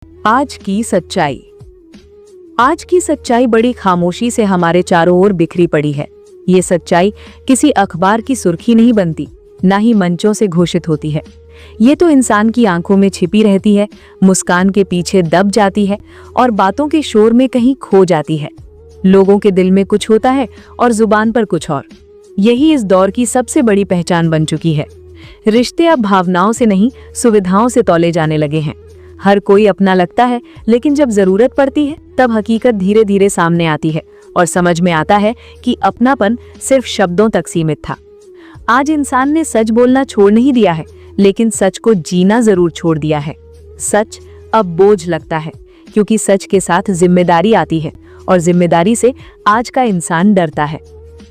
आज की सच्चाई। आज की सच्चाई बड़ी खामोशी से हमारे चारों ओर बिखरी पड़ी है। ये सच्चाई किसी अखबार की सुर्खी नहीं बनती, ना ही मंचों से घोषित होती है। ये तो इंसान की आंखों में छिपी रहती है, मुस्कान के पीछे दब जाती है और बातों के शोर में कहीं खो जाती है। लोगों के दिल में कुछ होता है और जुबान पर कुछ और। यही इस दौर की सबसे बड़ी पहचान बन चुकी है। रिश्ते अब भावनाओं से नहीं, सुविधाओं से तौले जाने लगे हैं। हर कोई अपना लगता है, लेकिन जब जरूरत पड़ती है तब हकीकत धीरे धीरे सामने आती है और समझ में आता है कि अपनापन सिर्फ शब्दों तक सीमित था। आज इंसान ने सच बोलना छोड़ नहीं दिया है, लेकिन सच को जीना जरूर छोड़ दिया है। सच अब बोझ लगता है, क्योंकि सच के साथ जिम्मेदारी आती है और जिम्मेदारी से आज का इंसान डरता है।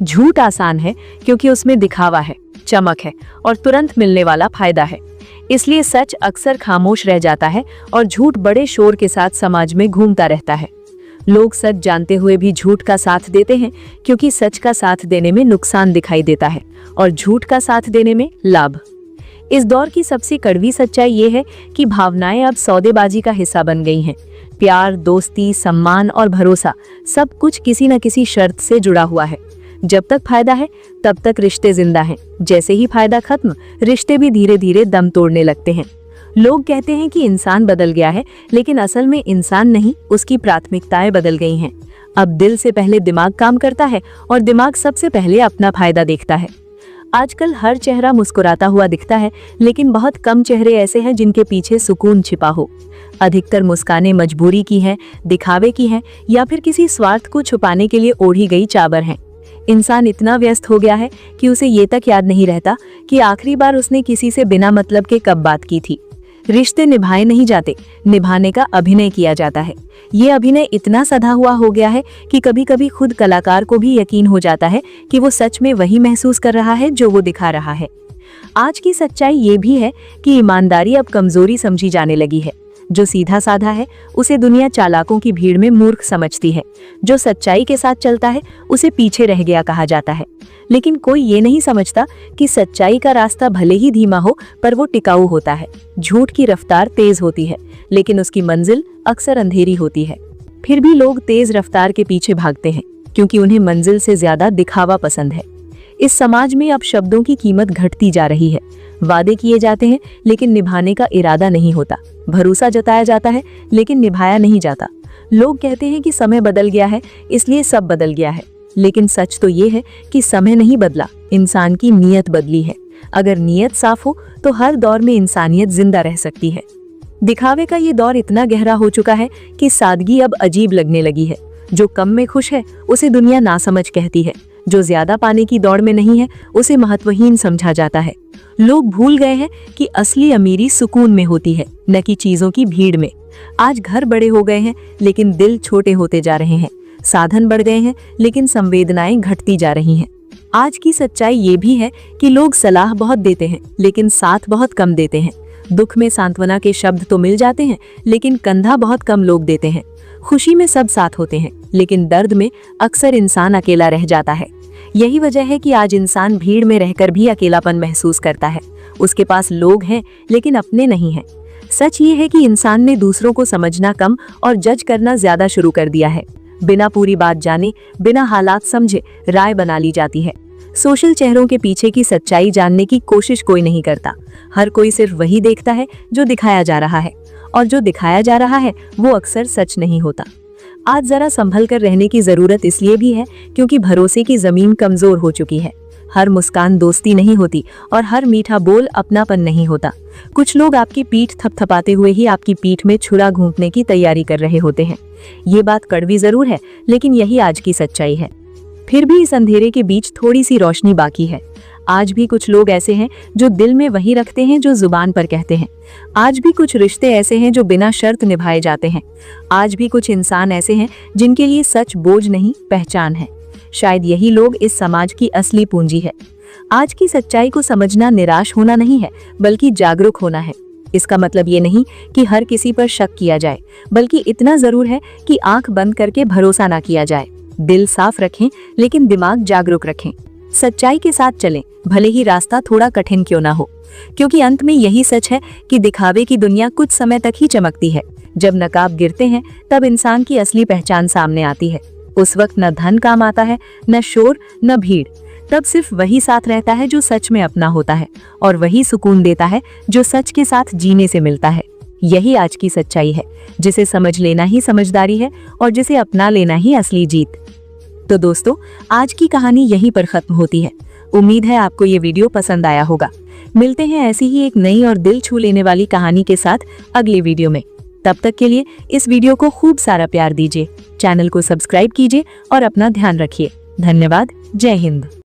झूठ आसान है क्योंकि उसमें दिखावा है, चमक है और तुरंत मिलने वाला फायदा है। इसलिए सच अक्सर खामोश रह जाता है और झूठ बड़े शोर के साथ समाज में घूमता रहता है। लोग सच जानते हुए भी झूठ का साथ देते हैं, क्योंकि सच का साथ देने में नुकसान दिखाई देता है और झूठ का साथ देने में लाभ। इस दौर की सबसे कड़वी सच्चाई ये है कि भावनाएं अब सौदेबाजी का हिस्सा बन गई हैं। प्यार, दोस्ती, सम्मान और भरोसा सब कुछ किसी न किसी शर्त से जुड़ा हुआ है। जब तक फायदा है तब तक रिश्ते जिंदा हैं। जैसे ही फायदा खत्म, रिश्ते भी धीरे धीरे दम तोड़ने लगते हैं। लोग कहते हैं कि इंसान बदल गया है, लेकिन असल में इंसान नहीं, उसकी प्राथमिकताएं बदल गई हैं। अब दिल से पहले दिमाग काम करता है और दिमाग सबसे पहले अपना फायदा देखता है। आजकल हर चेहरा मुस्कुराता हुआ दिखता है, लेकिन बहुत कम चेहरे ऐसे हैं जिनके पीछे सुकून छिपा हो। अधिकतर मुस्कानें मजबूरी की हैं, दिखावे की हैं या फिर किसी स्वार्थ को छुपाने के लिए ओढ़ी गई चादर हैं। इंसान इतना व्यस्त हो गया है कि उसे ये तक याद नहीं रहता कि आखिरी बार उसने किसी से बिना मतलब के कब बात की थी। रिश्ते निभाए नहीं जाते, निभाने का अभिनय किया जाता है। ये अभिनय इतना सधा हुआ हो गया है कि कभी कभी खुद कलाकार को भी यकीन हो जाता है कि वो सच में वही महसूस कर रहा है जो वो दिखा रहा है। आज की सच्चाई ये भी है कि ईमानदारी अब कमजोरी समझी जाने लगी है। जो सीधा साधा है उसे दुनिया चालाकों की भीड़ में मूर्ख समझती है। जो सच्चाई के साथ चलता है उसे पीछे रह गया कहा जाता है। लेकिन कोई ये नहीं समझता कि सच्चाई का रास्ता भले ही धीमा हो, पर वो टिकाऊ होता है। झूठ की रफ्तार तेज होती है, लेकिन उसकी मंजिल अक्सर अंधेरी होती है। फिर भी लोग तेज रफ्तार के पीछे भागते हैं, क्योंकि उन्हें मंजिल से ज्यादा दिखावा पसंद है। इस समाज में अब शब्दों की कीमत घटती जा रही है। वादे किए जाते हैं, लेकिन निभाने का इरादा नहीं होता। भरोसा जताया जाता है, लेकिन निभाया नहीं जाता। लोग कहते हैं कि समय बदल गया है, इसलिए सब बदल गया है। लेकिन सच तो ये है कि समय नहीं बदला, इंसान की नीयत बदली है। अगर नीयत साफ हो तो हर दौर में इंसानियत जिंदा रह सकती है। दिखावे का ये दौर इतना गहरा हो चुका है कि सादगी अब अजीब लगने लगी है। जो कम में खुश है उसे दुनिया नासमझ कहती है। जो ज्यादा पाने की दौड़ में नहीं है उसे महत्वहीन समझा जाता है। लोग भूल गए हैं कि असली अमीरी सुकून में होती है, न कि चीजों की भीड़ में। आज घर बड़े हो गए हैं, लेकिन दिल छोटे होते जा रहे हैं। साधन बढ़ गए हैं, लेकिन संवेदनाएं घटती जा रही हैं। आज की सच्चाई ये भी है कि लोग सलाह बहुत देते हैं, लेकिन साथ बहुत कम देते हैं। दुख में सांत्वना के शब्द तो मिल जाते हैं, लेकिन कंधा बहुत कम लोग देते हैं। खुशी में सब साथ होते हैं, लेकिन दर्द में अक्सर इंसान अकेला रह जाता है। यही वजह है कि आज इंसान भीड़ में रहकर भी अकेलापन महसूस करता है। उसके पास लोग हैं, लेकिन अपने नहीं हैं। सच ये है कि इंसान ने दूसरों को समझना कम और जज करना ज्यादा शुरू कर दिया है। बिना पूरी बात जाने, बिना हालात समझे राय बना ली जाती है। सोशल चेहरों के पीछे की सच्चाई जानने की कोशिश कोई नहीं करता। हर कोई सिर्फ वही देखता है जो दिखाया जा रहा है, और जो दिखाया जा रहा है वो अक्सर सच नहीं होता। आज जरा संभल कर रहने की जरूरत इसलिए भी है क्योंकि भरोसे की जमीन कमजोर हो चुकी है। हर मुस्कान दोस्ती नहीं होती और हर मीठा बोल अपनापन नहीं होता। कुछ लोग आपकी पीठ थपथपाते हुए ही आपकी पीठ में छुरा घोंपने की तैयारी कर रहे होते हैं। ये बात कड़वी जरूर है, लेकिन यही आज की सच्चाई है। फिर भी इस अंधेरे के बीच थोड़ी सी रोशनी बाकी है। आज भी कुछ लोग ऐसे हैं जो दिल में वही रखते हैं जो जुबान पर कहते हैं। आज भी कुछ रिश्ते ऐसे हैं जो बिना शर्त निभाए जाते हैं। आज भी कुछ इंसान ऐसे हैं जिनके लिए सच बोझ नहीं, पहचान है। शायद यही लोग इस समाज की असली पूंजी है। आज की सच्चाई को समझना निराश होना नहीं है, बल्कि जागरूक होना है। इसका मतलब ये नहीं कि हर किसी पर शक किया जाए, बल्कि इतना जरूर है कि आंख बंद करके भरोसा ना किया जाए। दिल साफ रखें, लेकिन दिमाग जागरूक रखें। सच्चाई के साथ चलें, भले ही रास्ता थोड़ा कठिन क्यों ना हो, क्योंकि अंत में यही सच है कि दिखावे की दुनिया कुछ समय तक ही चमकती है, जब नकाब गिरते हैं तब इंसान की असली पहचान सामने आती है। उस वक्त न धन काम आता है, न शोर, न भीड़। तब सिर्फ वही साथ रहता है जो सच में अपना होता है, और वही सुकून देता है जो सच के साथ जीने से मिलता है। यही आज की सच्चाई है, जिसे समझ लेना ही समझदारी है और जिसे अपना लेना ही असली जीत। तो दोस्तों, आज की कहानी यहीं पर खत्म होती है। उम्मीद है आपको ये वीडियो पसंद आया होगा। मिलते हैं ऐसी ही एक नई और दिल छू लेने वाली कहानी के साथ अगले वीडियो में। तब तक के लिए इस वीडियो को खूब सारा प्यार दीजिए, चैनल को सब्सक्राइब कीजिए और अपना ध्यान रखिए। धन्यवाद। जय हिंद।